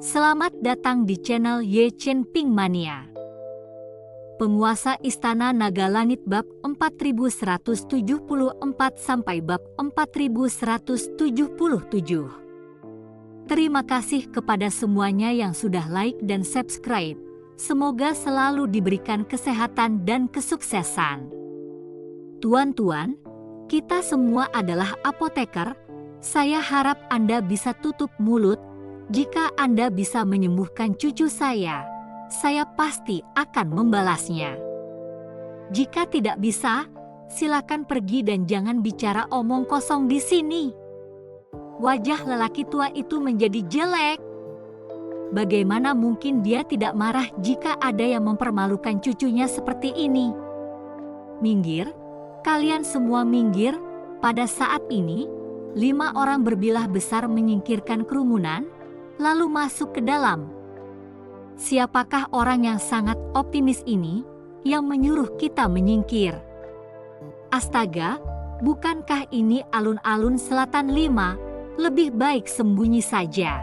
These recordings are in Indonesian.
Selamat datang di channel Ye Chen Ping Mania. Penguasa Istana Naga Langit bab 4174 sampai bab 4177. Terima kasih kepada semuanya yang sudah like dan subscribe. Semoga selalu diberikan kesehatan dan kesuksesan. Tuan-tuan, kita semua adalah apoteker. Saya harap Anda bisa tutup mulut. Jika Anda bisa menyembuhkan cucu saya pasti akan membalasnya. Jika tidak bisa, silakan pergi dan jangan bicara omong kosong di sini. Wajah lelaki tua itu menjadi jelek. Bagaimana mungkin dia tidak marah jika ada yang mempermalukan cucunya seperti ini? Minggir, kalian semua minggir. Pada saat ini, 5 orang berbilah besar menyingkirkan kerumunan, lalu masuk ke dalam. Siapakah orang yang sangat optimis ini yang menyuruh kita menyingkir? Astaga, bukankah ini alun-alun selatan 5? Lebih baik sembunyi saja.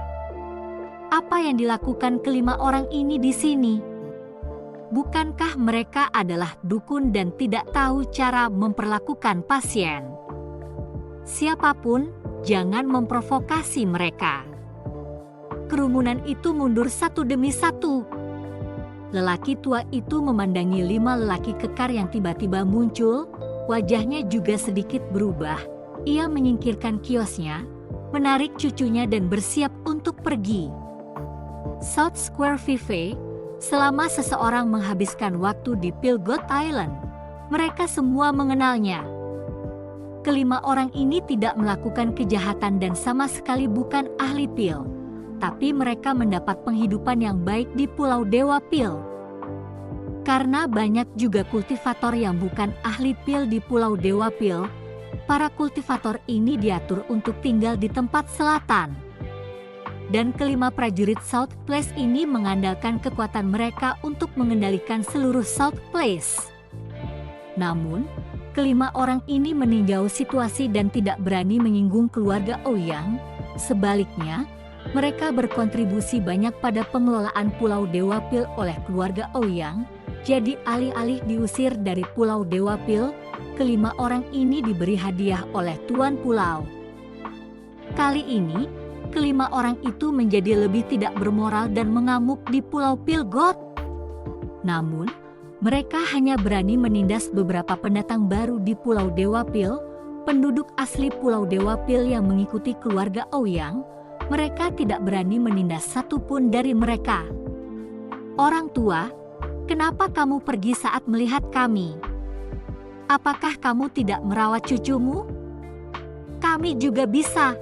Apa yang dilakukan kelima orang ini di sini? Bukankah mereka adalah dukun dan tidak tahu cara memperlakukan pasien? Siapapun, jangan memprovokasi mereka. Kerumunan itu mundur satu demi satu. Lelaki tua itu memandangi 5 lelaki kekar yang tiba-tiba muncul. Wajahnya juga sedikit berubah. Ia menyingkirkan kiosnya, menarik cucunya dan bersiap untuk pergi. South Square Vive, selama seseorang menghabiskan waktu di Pilgot Island, mereka semua mengenalnya. Kelima orang ini tidak melakukan kejahatan dan sama sekali bukan ahli pil. Tapi mereka mendapat penghidupan yang baik di Pulau Dewa Pil. Karena banyak juga kultivator yang bukan ahli pil di Pulau Dewa Pil, para kultivator ini diatur untuk tinggal di tempat selatan. Dan kelima prajurit South Place ini mengandalkan kekuatan mereka untuk mengendalikan seluruh South Place. Namun, kelima orang ini meninjau situasi dan tidak berani menyinggung keluarga Ouyang. Sebaliknya, mereka berkontribusi banyak pada pengelolaan Pulau Dewa Pil oleh keluarga Ouyang. Jadi alih-alih diusir dari Pulau Dewa Pil, kelima orang ini diberi hadiah oleh Tuan Pulau. Kali ini, kelima orang itu menjadi lebih tidak bermoral dan mengamuk di Pulau Pilgot. Namun, mereka hanya berani menindas beberapa pendatang baru di Pulau Dewa Pil, penduduk asli Pulau Dewa Pil yang mengikuti keluarga Ouyang. Mereka tidak berani menindas satupun dari mereka. Orang tua, kenapa kamu pergi saat melihat kami? Apakah kamu tidak merawat cucumu? Kami juga bisa.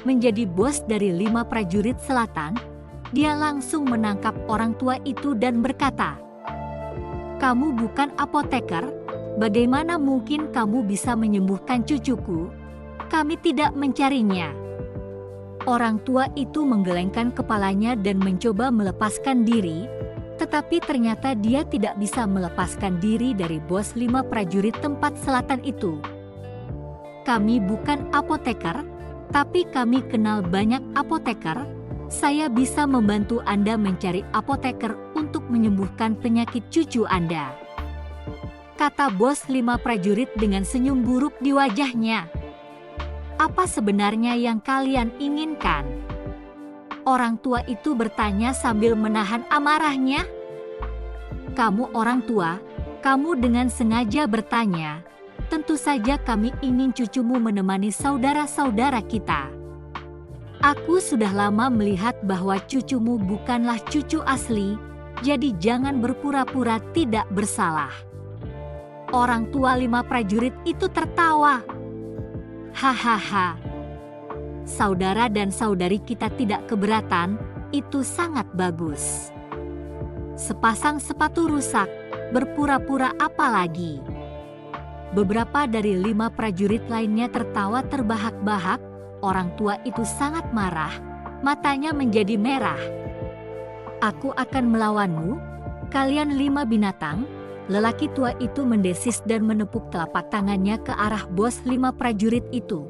Menjadi bos dari 5 prajurit selatan, dia langsung menangkap orang tua itu dan berkata, "Kamu bukan apoteker, bagaimana mungkin kamu bisa menyembuhkan cucuku? Kami tidak mencarinya." Orang tua itu menggelengkan kepalanya dan mencoba melepaskan diri, tetapi ternyata dia tidak bisa melepaskan diri dari bos 5 prajurit tempat selatan itu. "Kami bukan apoteker, tapi kami kenal banyak apoteker. Saya bisa membantu Anda mencari apoteker untuk menyembuhkan penyakit cucu Anda," kata bos 5 prajurit dengan senyum buruk di wajahnya. "Apa sebenarnya yang kalian inginkan?" Orang tua itu bertanya sambil menahan amarahnya. "Kamu orang tua, kamu dengan sengaja bertanya. Tentu saja kami ingin cucumu menemani saudara-saudara kita. Aku sudah lama melihat bahwa cucumu bukanlah cucu asli, jadi jangan berpura-pura tidak bersalah." Orang tua 5 prajurit itu tertawa. "Hahaha, saudara dan saudari kita tidak keberatan, itu sangat bagus. Sepasang sepatu rusak, berpura-pura apa lagi?" Beberapa dari 5 prajurit lainnya tertawa terbahak-bahak. Orang tua itu sangat marah, matanya menjadi merah. "Aku akan melawanmu, kalian 5 binatang." Lelaki tua itu mendesis dan menepuk telapak tangannya ke arah bos 5 prajurit itu.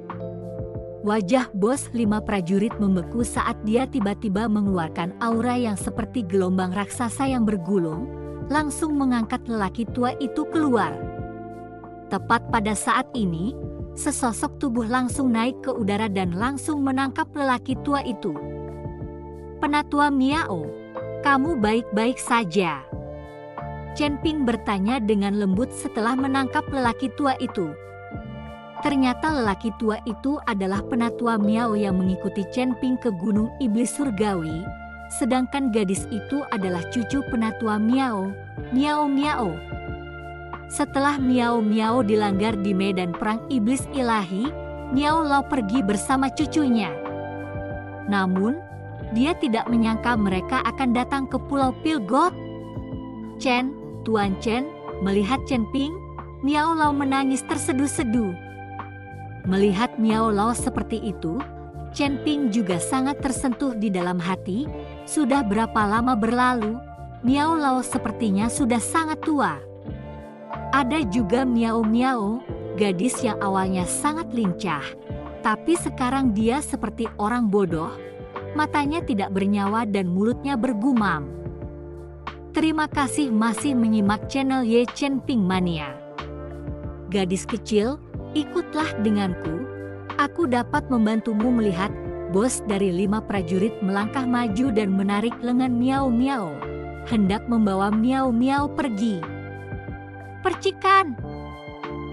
Wajah bos 5 prajurit membeku saat dia tiba-tiba mengeluarkan aura yang seperti gelombang raksasa yang bergulung, langsung mengangkat lelaki tua itu keluar. Tepat pada saat ini, sesosok tubuh langsung naik ke udara dan langsung menangkap lelaki tua itu. "Penatua Miao, kamu baik-baik saja?" Chen Ping bertanya dengan lembut setelah menangkap lelaki tua itu. Ternyata lelaki tua itu adalah Penatua Miao yang mengikuti Chen Ping ke Gunung Iblis Surgawi, sedangkan gadis itu adalah cucu Penatua Miao, Miao Miao. Setelah Miao Miao dilanggar di medan perang iblis ilahi, Miao Lao pergi bersama cucunya. Namun, dia tidak menyangka mereka akan datang ke Pulau Pilgot. "Chen, Tuan Chen," melihat Chen Ping, Miao Lao menangis terseduh-seduh. Melihat Miao Lao seperti itu, Chen Ping juga sangat tersentuh di dalam hati. Sudah berapa lama berlalu, Miao Lao sepertinya sudah sangat tua. Ada juga Miao Miao, gadis yang awalnya sangat lincah, tapi sekarang dia seperti orang bodoh, matanya tidak bernyawa dan mulutnya bergumam. Terima kasih masih menyimak channel Ye Chen Ping Mania. Gadis kecil, ikutlah denganku, aku dapat membantumu melihat. Bos dari 5 prajurit melangkah maju dan menarik lengan Miao Miao, hendak membawa Miao Miao pergi. "Percikan!"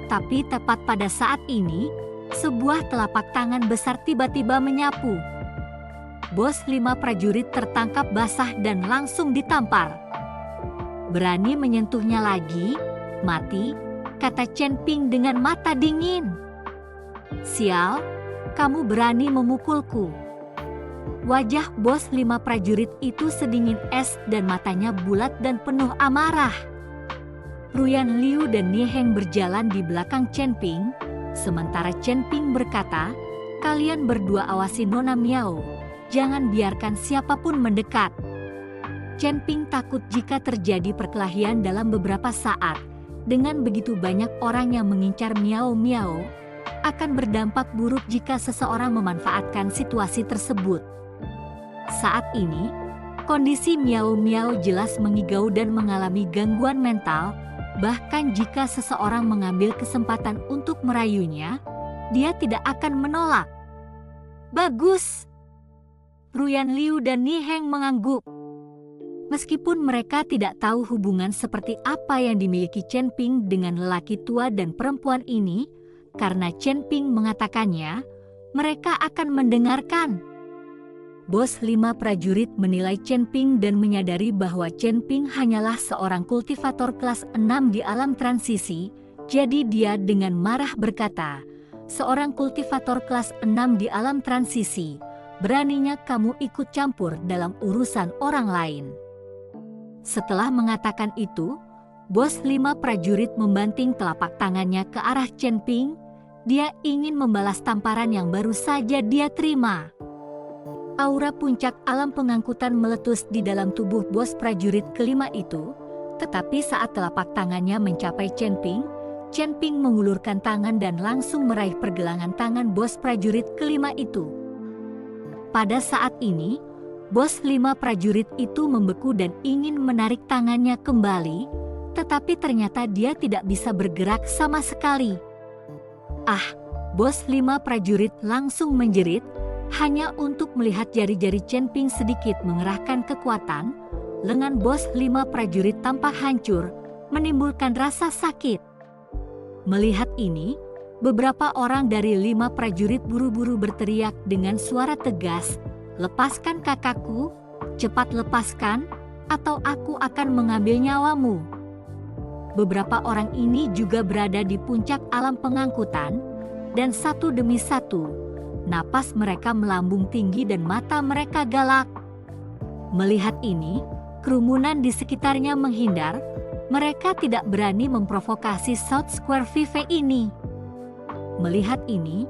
Tapi tepat pada saat ini, sebuah telapak tangan besar tiba-tiba menyapu. Bos 5 prajurit tertangkap basah dan langsung ditampar. "Berani menyentuhnya lagi, mati," kata Chen Ping dengan mata dingin. "Sial, kamu berani memukulku." Wajah bos 5 prajurit itu sedingin es dan matanya bulat dan penuh amarah. Ruyan Liu dan Nie Heng berjalan di belakang Chen Ping, sementara Chen Ping berkata, "Kalian berdua awasi Nona Miao, jangan biarkan siapapun mendekat." Chen Ping takut jika terjadi perkelahian dalam beberapa saat. Dengan begitu banyak orang yang mengincar Miao Miao, akan berdampak buruk jika seseorang memanfaatkan situasi tersebut. Saat ini, kondisi Miao Miao jelas mengigau dan mengalami gangguan mental, bahkan jika seseorang mengambil kesempatan untuk merayunya, dia tidak akan menolak. "Bagus!" Ruyan Liu dan Nie Heng mengangguk. Meskipun mereka tidak tahu hubungan seperti apa yang dimiliki Chen Ping dengan lelaki tua dan perempuan ini, karena Chen Ping mengatakannya, mereka akan mendengarkan. Bos 5 prajurit menilai Chen Ping dan menyadari bahwa Chen Ping hanyalah seorang kultivator kelas 6 di alam transisi, jadi dia dengan marah berkata, "Seorang kultivator kelas 6 di alam transisi, beraninya kamu ikut campur dalam urusan orang lain." Setelah mengatakan itu, bos 5 prajurit membanting telapak tangannya ke arah Chen Ping. Dia ingin membalas tamparan yang baru saja dia terima. Aura puncak alam pengangkutan meletus di dalam tubuh bos prajurit kelima itu, tetapi saat telapak tangannya mencapai Chen Ping mengulurkan tangan dan langsung meraih pergelangan tangan bos prajurit kelima itu. Pada saat ini, bos 5 prajurit itu membeku dan ingin menarik tangannya kembali, tetapi ternyata dia tidak bisa bergerak sama sekali. "Ah!" Bos 5 prajurit langsung menjerit, hanya untuk melihat jari-jari Chen Ping sedikit mengerahkan kekuatan. Lengan bos 5 prajurit tampak hancur, menimbulkan rasa sakit. Melihat ini, beberapa orang dari 5 prajurit buru-buru berteriak dengan suara tegas, "Lepaskan kakakku, cepat lepaskan, atau aku akan mengambil nyawamu." Beberapa orang ini juga berada di puncak alam pengangkutan, dan satu demi satu, napas mereka melambung tinggi dan mata mereka galak. Melihat ini, kerumunan di sekitarnya menghindar, mereka tidak berani memprovokasi South Square Vive ini. Melihat ini,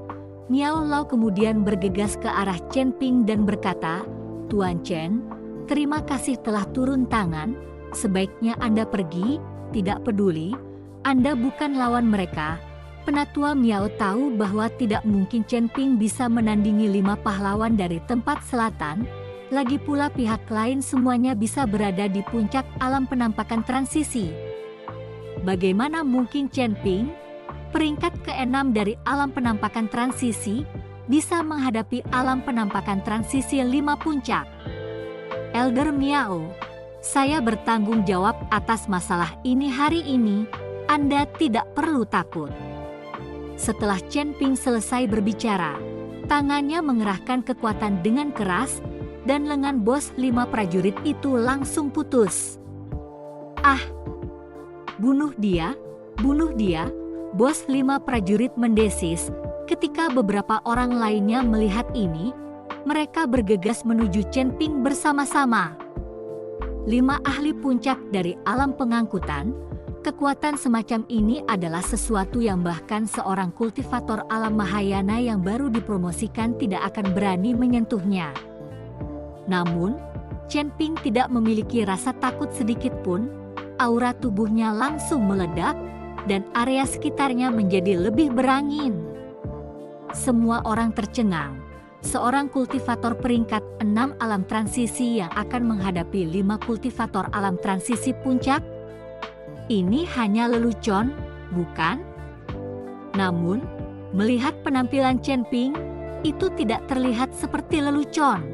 Miao Lao kemudian bergegas ke arah Chen Ping dan berkata, "Tuan Chen, terima kasih telah turun tangan, sebaiknya Anda pergi, tidak peduli, Anda bukan lawan mereka, Penatua Miao tahu bahwa tidak mungkin Chen Ping bisa menandingi 5 pahlawan dari tempat selatan, lagi pula pihak lain semuanya bisa berada di puncak alam penampakan transisi. Bagaimana mungkin Chen Ping, peringkat ke-6 dari alam penampakan transisi, bisa menghadapi alam penampakan transisi 5 puncak? Elder Miao, saya bertanggung jawab atas masalah ini hari ini, Anda tidak perlu takut. Setelah Chen Ping selesai berbicara, tangannya mengerahkan kekuatan dengan keras, dan lengan bos 5 prajurit itu langsung putus. Ah! Bunuh dia, bos 5 prajurit mendesis. Ketika beberapa orang lainnya melihat ini, mereka bergegas menuju Chen Ping bersama-sama. 5 ahli puncak dari alam pengangkutan. Kekuatan semacam ini adalah sesuatu yang bahkan seorang kultivator alam Mahayana yang baru dipromosikan tidak akan berani menyentuhnya. Namun, Chen Ping tidak memiliki rasa takut sedikit pun. Aura tubuhnya langsung meledak, dan area sekitarnya menjadi lebih berangin. Semua orang tercengang. Seorang kultivator peringkat 6 alam transisi yang akan menghadapi 5 kultivator alam transisi puncak? Ini hanya lelucon, bukan? Namun, melihat penampilan Chen Ping, itu tidak terlihat seperti lelucon.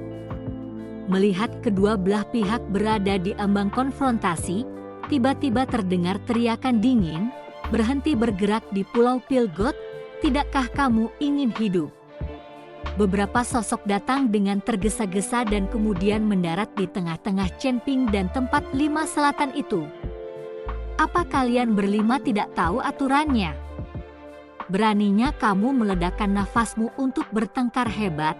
Melihat kedua belah pihak berada di ambang konfrontasi, tiba-tiba terdengar teriakan dingin, "Berhenti bergerak di Pulau Pilgot, tidakkah kamu ingin hidup?" Beberapa sosok datang dengan tergesa-gesa dan kemudian mendarat di tengah-tengah Chen Ping dan tempat 5 selatan itu. Apa kalian berlima tidak tahu aturannya? Beraninya kamu meledakkan nafasmu untuk bertengkar hebat?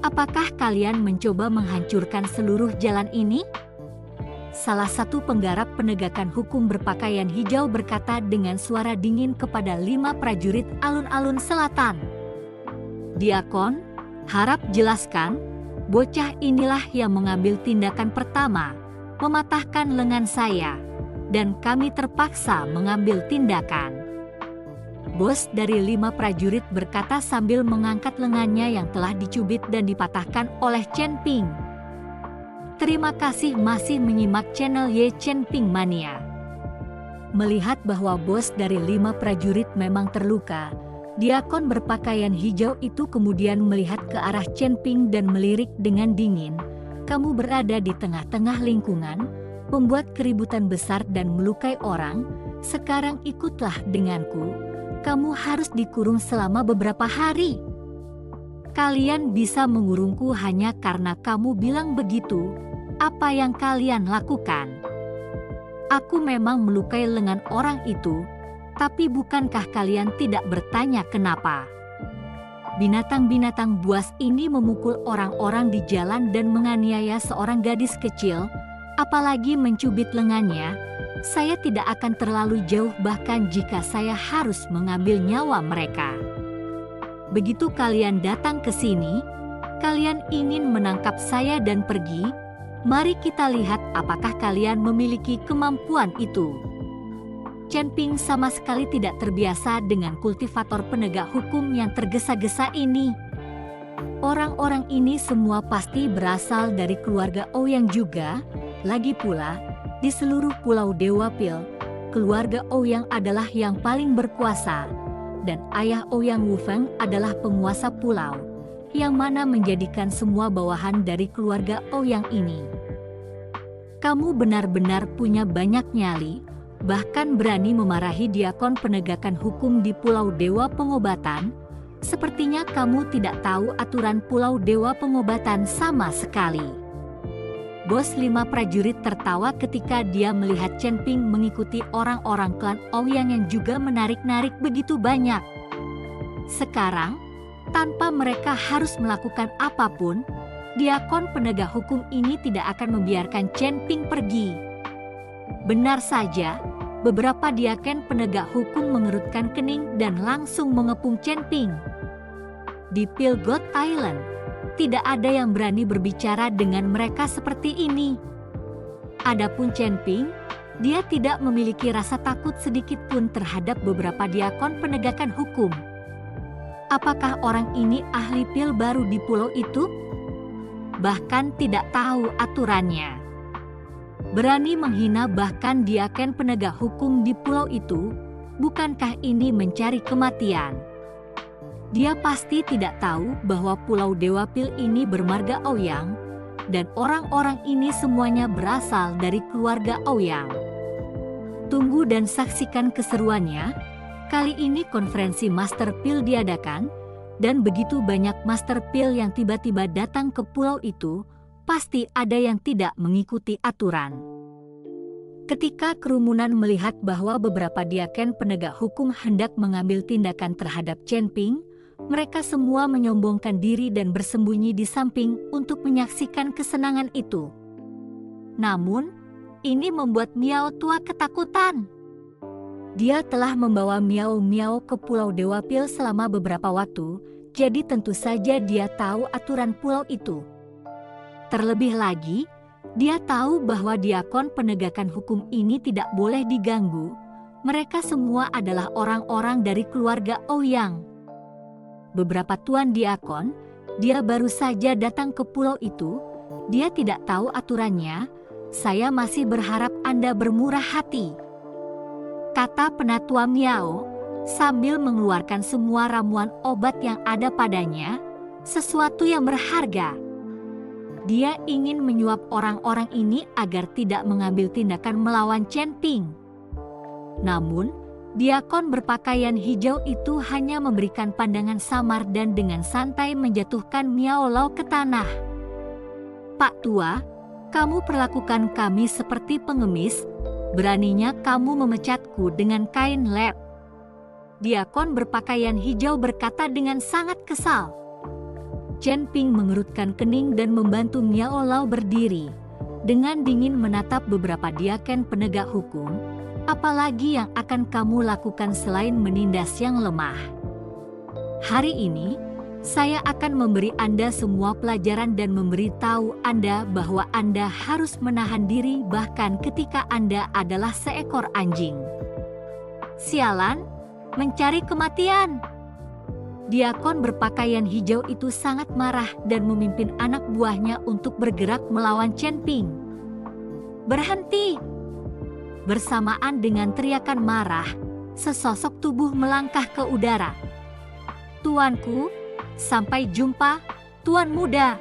Apakah kalian mencoba menghancurkan seluruh jalan ini? Salah satu penggarap penegakan hukum berpakaian hijau berkata dengan suara dingin kepada 5 prajurit alun-alun selatan. "Diakon, harap jelaskan, bocah inilah yang mengambil tindakan pertama, mematahkan lengan saya, dan kami terpaksa mengambil tindakan." Bos dari 5 prajurit berkata sambil mengangkat lengannya yang telah dicubit dan dipatahkan oleh Chen Ping. Terima kasih masih menyimak channel Ye Chen Ping Mania. Melihat bahwa bos dari 5 prajurit memang terluka, diakon berpakaian hijau itu kemudian melihat ke arah Chen Ping dan melirik dengan dingin. "Kamu berada di tengah-tengah lingkungan, membuat keributan besar dan melukai orang. Sekarang ikutlah denganku. Kamu harus dikurung selama beberapa hari." "Kalian bisa mengurungku hanya karena kamu bilang begitu. Apa yang kalian lakukan?" "Aku memang melukai lengan orang itu, tapi bukankah kalian tidak bertanya kenapa? Binatang-binatang buas ini memukul orang-orang di jalan dan menganiaya seorang gadis kecil, apalagi mencubit lengannya. Saya tidak akan terlalu jauh bahkan jika saya harus mengambil nyawa mereka. Begitu kalian datang ke sini, kalian ingin menangkap saya dan pergi. Mari kita lihat apakah kalian memiliki kemampuan itu." Chen Ping sama sekali tidak terbiasa dengan kultivator penegak hukum yang tergesa-gesa ini. Orang-orang ini semua pasti berasal dari keluarga Ouyang juga. Lagi pula, di seluruh Pulau Dewa Pil, keluarga Ouyang adalah yang paling berkuasa, dan ayah Ouyang Wufeng adalah penguasa pulau, yang mana menjadikan semua bawahan dari keluarga Ouyang ini. Kamu benar-benar punya banyak nyali, bahkan berani memarahi diakon penegakan hukum di Pulau Dewa Pengobatan. Sepertinya kamu tidak tahu aturan Pulau Dewa Pengobatan sama sekali. Bos 5 prajurit tertawa ketika dia melihat Chen Ping mengikuti orang-orang klan Ouyang yang juga menarik-narik begitu banyak. Sekarang, tanpa mereka harus melakukan apapun, diakon penegak hukum ini tidak akan membiarkan Chen Ping pergi. Benar saja, beberapa diaken penegak hukum mengerutkan kening dan langsung mengepung Chen Ping. Di Pilgot Island, tidak ada yang berani berbicara dengan mereka seperti ini. Adapun Chen Ping, Dia tidak memiliki rasa takut sedikit pun terhadap beberapa diakon penegakan hukum. Apakah orang ini ahli pil baru di pulau itu? Bahkan tidak tahu aturannya. Berani menghina bahkan diaken penegak hukum di pulau itu, bukankah ini mencari kematian? Dia pasti tidak tahu bahwa Pulau Dewa Pil ini bermarga Ouyang, dan orang-orang ini semuanya berasal dari keluarga Ouyang. Tunggu dan saksikan keseruannya. Kali ini konferensi Master Pil diadakan, dan begitu banyak Master Pil yang tiba-tiba datang ke pulau itu, pasti ada yang tidak mengikuti aturan. Ketika kerumunan melihat bahwa beberapa diaken penegak hukum hendak mengambil tindakan terhadap Chen Ping, mereka semua menyombongkan diri dan bersembunyi di samping untuk menyaksikan kesenangan itu. Namun, ini membuat Miao tua ketakutan. Dia telah membawa Miao Miao ke Pulau Dewa Pil selama beberapa waktu, jadi tentu saja dia tahu aturan pulau itu. Terlebih lagi, dia tahu bahwa diakon penegakan hukum ini tidak boleh diganggu. Mereka semua adalah orang-orang dari keluarga Ouyang. Beberapa tuan diakon, dia baru saja datang ke pulau itu, dia tidak tahu aturannya. Saya masih berharap Anda bermurah hati, kata penatua Miao, sambil mengeluarkan semua ramuan obat yang ada padanya, sesuatu yang berharga. Dia ingin menyuap orang-orang ini agar tidak mengambil tindakan melawan Chen Ping. Namun, diakon berpakaian hijau itu hanya memberikan pandangan samar dan dengan santai menjatuhkan Miao Lao ke tanah. Pak Tua, kamu perlakukan kami seperti pengemis, beraninya kamu memecatku dengan kain lep. Diakon berpakaian hijau berkata dengan sangat kesal. Chen Ping mengerutkan kening dan membantu Miao Lao berdiri. Dengan dingin menatap beberapa diaken penegak hukum. Apalagi yang akan kamu lakukan selain menindas yang lemah? Hari ini, saya akan memberi Anda semua pelajaran dan memberitahu Anda bahwa Anda harus menahan diri bahkan ketika Anda adalah seekor anjing. Sialan, mencari kematian. Diakon berpakaian hijau itu sangat marah dan memimpin anak buahnya untuk bergerak melawan Chen Ping. Berhenti! Bersamaan dengan teriakan marah, sesosok tubuh melangkah ke udara. Tuanku, sampai jumpa, Tuan Muda.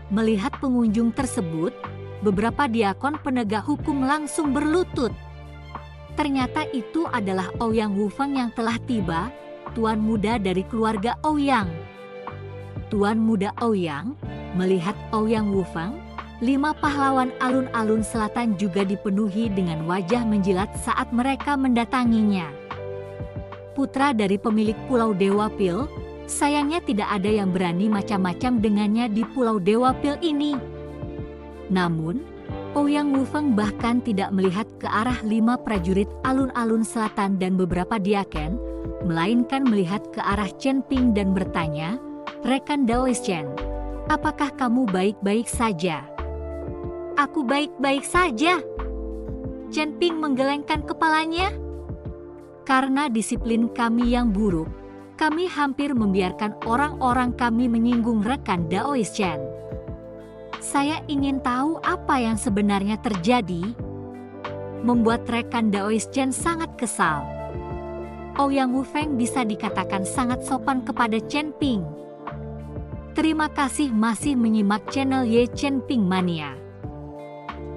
Melihat pengunjung tersebut, beberapa diakon penegak hukum langsung berlutut. Ternyata itu adalah Ouyang Wufeng yang telah tiba, Tuan Muda dari keluarga Ouyang. Tuan Muda Ouyang melihat Ouyang Wufeng. 5 pahlawan alun-alun selatan juga dipenuhi dengan wajah menjilat saat mereka mendatanginya. Putra dari pemilik Pulau Dewa Pil, sayangnya tidak ada yang berani macam-macam dengannya di Pulau Dewa Pil ini. Namun, Ouyang Wufeng bahkan tidak melihat ke arah 5 prajurit alun-alun selatan dan beberapa diaken, melainkan melihat ke arah Chen Ping dan bertanya, "Rekan Daois Chen, apakah kamu baik-baik saja?" "Aku baik-baik saja." Chen Ping menggelengkan kepalanya. "Karena disiplin kami yang buruk, kami hampir membiarkan orang-orang kami menyinggung rekan Daois Chen. Saya ingin tahu apa yang sebenarnya terjadi." Membuat rekan Daois Chen sangat kesal. Ouyang Wufeng bisa dikatakan sangat sopan kepada Chen Ping. Terima kasih masih menyimak channel Ye Chen Ping Mania.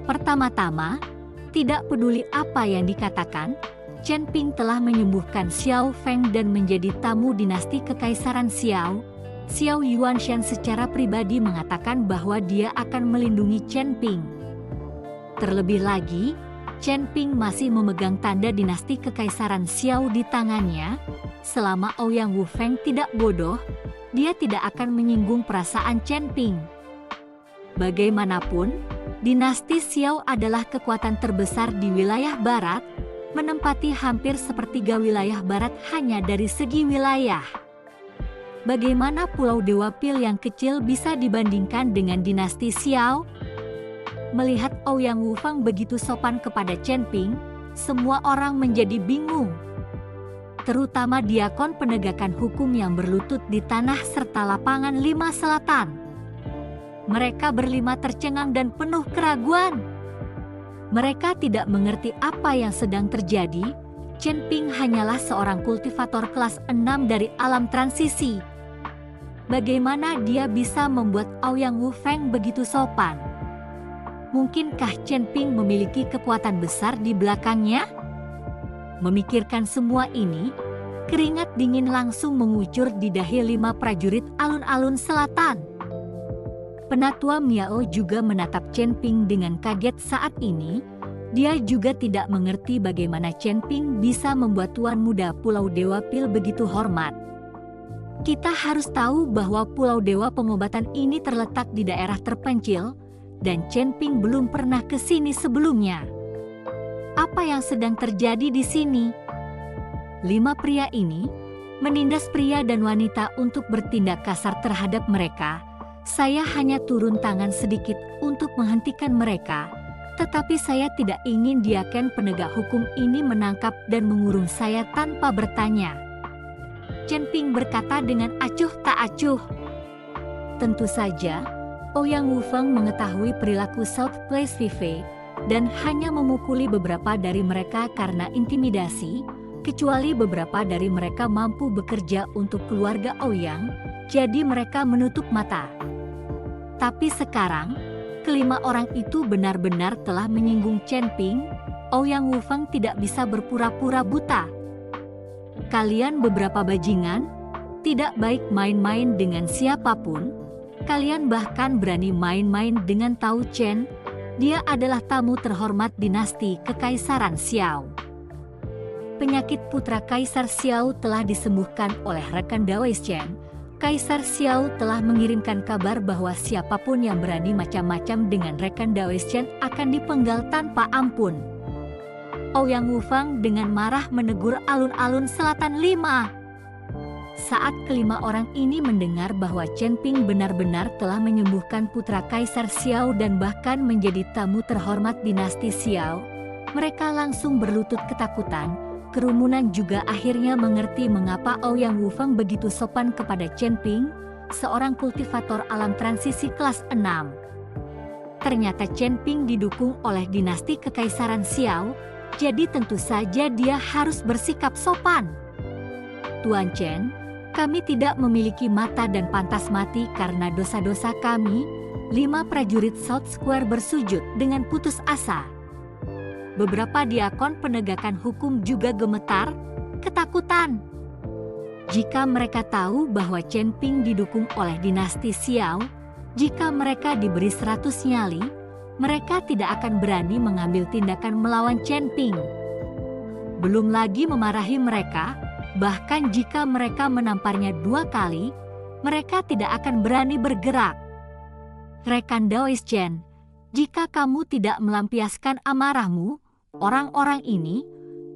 Pertama-tama, tidak peduli apa yang dikatakan, Chen Ping telah menyembuhkan Xiao Feng dan menjadi tamu dinasti Kekaisaran Xiao. Xiao Yuanshan secara pribadi mengatakan bahwa dia akan melindungi Chen Ping. Terlebih lagi, Chen Ping masih memegang tanda dinasti Kekaisaran Xiao di tangannya. Selama Ouyang Wufeng tidak bodoh, dia tidak akan menyinggung perasaan Chen Ping. Bagaimanapun, dinasti Xiao adalah kekuatan terbesar di wilayah barat, menempati hampir sepertiga wilayah barat hanya dari segi wilayah. Bagaimana Pulau Dewa Pil yang kecil bisa dibandingkan dengan dinasti Xiao? Melihat Ouyang Wufeng begitu sopan kepada Chen Ping, semua orang menjadi bingung. Terutama diakon penegakan hukum yang berlutut di tanah serta lapangan 5 Selatan. Mereka berlima tercengang dan penuh keraguan. Mereka tidak mengerti apa yang sedang terjadi. Chen Ping hanyalah seorang kultivator kelas 6 dari alam transisi. Bagaimana dia bisa membuat Ouyang Wufeng begitu sopan? Mungkinkah Chen Ping memiliki kekuatan besar di belakangnya? Memikirkan semua ini, keringat dingin langsung mengucur di dahi 5 prajurit alun-alun selatan. Penatua Miao juga menatap Chen Ping dengan kaget saat ini. Dia juga tidak mengerti bagaimana Chen Ping bisa membuat Tuan Muda Pulau Dewa Pil begitu hormat. Kita harus tahu bahwa Pulau Dewa Pengobatan ini terletak di daerah terpencil, dan Chen Ping belum pernah ke sini sebelumnya. Apa yang sedang terjadi di sini? 5 pria ini menindas pria dan wanita untuk bertindak kasar terhadap mereka. Saya hanya turun tangan sedikit untuk menghentikan mereka, tetapi saya tidak ingin diaken penegak hukum ini menangkap dan mengurung saya tanpa bertanya. Chen Ping berkata dengan acuh tak acuh. Tentu saja, Ouyang Wufeng mengetahui perilaku South Place Vive dan hanya memukuli beberapa dari mereka karena intimidasi, kecuali beberapa dari mereka mampu bekerja untuk keluarga Ouyang, jadi mereka menutup mata. Tapi sekarang, kelima orang itu benar-benar telah menyinggung Chen Ping. Ouyang Wufeng tidak bisa berpura-pura buta. Kalian beberapa bajingan, tidak baik main-main dengan siapapun. Kalian bahkan berani main-main dengan Tao Chen. Dia adalah tamu terhormat dinasti Kekaisaran Xiao. Penyakit putra Kaisar Xiao telah disembuhkan oleh rekan Dawes Chen. Kaisar Xiao telah mengirimkan kabar bahwa siapapun yang berani macam-macam dengan rekan Dawes Chen akan dipenggal tanpa ampun. Ouyang Wufeng dengan marah menegur alun-alun selatan 5. Saat kelima orang ini mendengar bahwa Chen Ping benar-benar telah menyembuhkan putra Kaisar Xiao dan bahkan menjadi tamu terhormat dinasti Xiao, mereka langsung berlutut ketakutan. Kerumunan juga akhirnya mengerti mengapa Ouyang Wufeng begitu sopan kepada Chen Ping, seorang kultivator alam transisi kelas 6. Ternyata Chen Ping didukung oleh dinasti Kekaisaran Xiao, jadi tentu saja dia harus bersikap sopan. Tuan Chen, kami tidak memiliki mata dan pantas mati karena dosa-dosa kami. 5 prajurit South Square bersujud dengan putus asa. Beberapa diakon penegakan hukum juga gemetar, ketakutan. Jika mereka tahu bahwa Chen Ping didukung oleh dinasti Xiao, jika mereka diberi 100 nyali, mereka tidak akan berani mengambil tindakan melawan Chen Ping. Belum lagi memarahi mereka. Bahkan jika mereka menamparnya 2 kali, mereka tidak akan berani bergerak. Rekan Dawes Chen, jika kamu tidak melampiaskan amarahmu, orang-orang ini,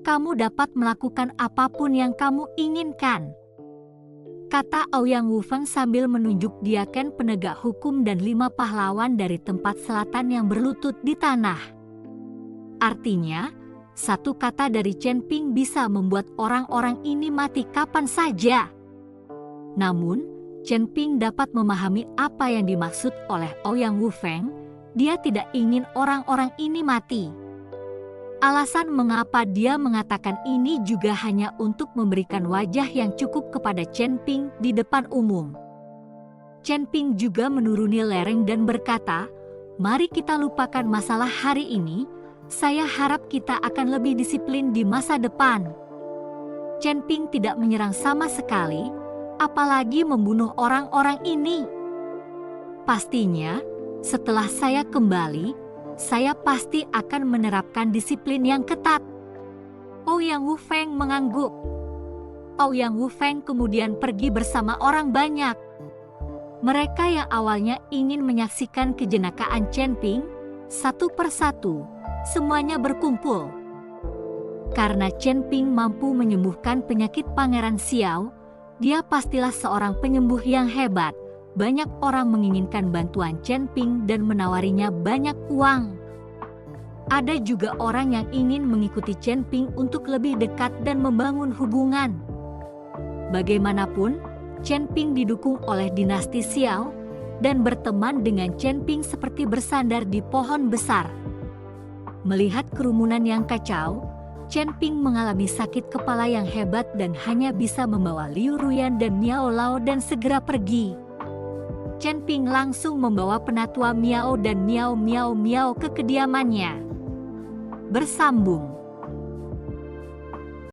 kamu dapat melakukan apapun yang kamu inginkan. Kata Ouyang Wufeng sambil menunjuk diaken penegak hukum dan 5 pahlawan dari tempat selatan yang berlutut di tanah. Artinya, satu kata dari Chen Ping bisa membuat orang-orang ini mati kapan saja. Namun, Chen Ping dapat memahami apa yang dimaksud oleh Ouyang Wufeng. Dia tidak ingin orang-orang ini mati. Alasan mengapa dia mengatakan ini juga hanya untuk memberikan wajah yang cukup kepada Chen Ping di depan umum. Chen Ping juga menuruni lereng dan berkata, "Mari kita lupakan masalah hari ini. Saya harap kita akan lebih disiplin di masa depan." Chen Ping tidak menyerang sama sekali, apalagi membunuh orang-orang ini. Pastinya, setelah saya kembali, saya pasti akan menerapkan disiplin yang ketat. Ouyang Wufeng mengangguk. Ouyang Wufeng kemudian pergi bersama orang banyak. Mereka yang awalnya ingin menyaksikan kejenakaan Chen Ping, satu persatu, semuanya berkumpul. Karena Chen Ping mampu menyembuhkan penyakit Pangeran Xiao, dia pastilah seorang penyembuh yang hebat. banyak orang menginginkan bantuan Chen Ping dan menawarinya banyak uang. Ada juga orang yang ingin mengikuti Chen Ping untuk lebih dekat dan membangun hubungan. Bagaimanapun, Chen Ping didukung oleh dinasti Xiao dan berteman dengan Chen Ping seperti bersandar di pohon besar. Melihat kerumunan yang kacau, Chen Ping mengalami sakit kepala yang hebat dan hanya bisa membawa Liu Ruyan dan Miao Lao dan segera pergi. Chen Ping langsung membawa penatua Miao dan Miao ke kediamannya. Bersambung.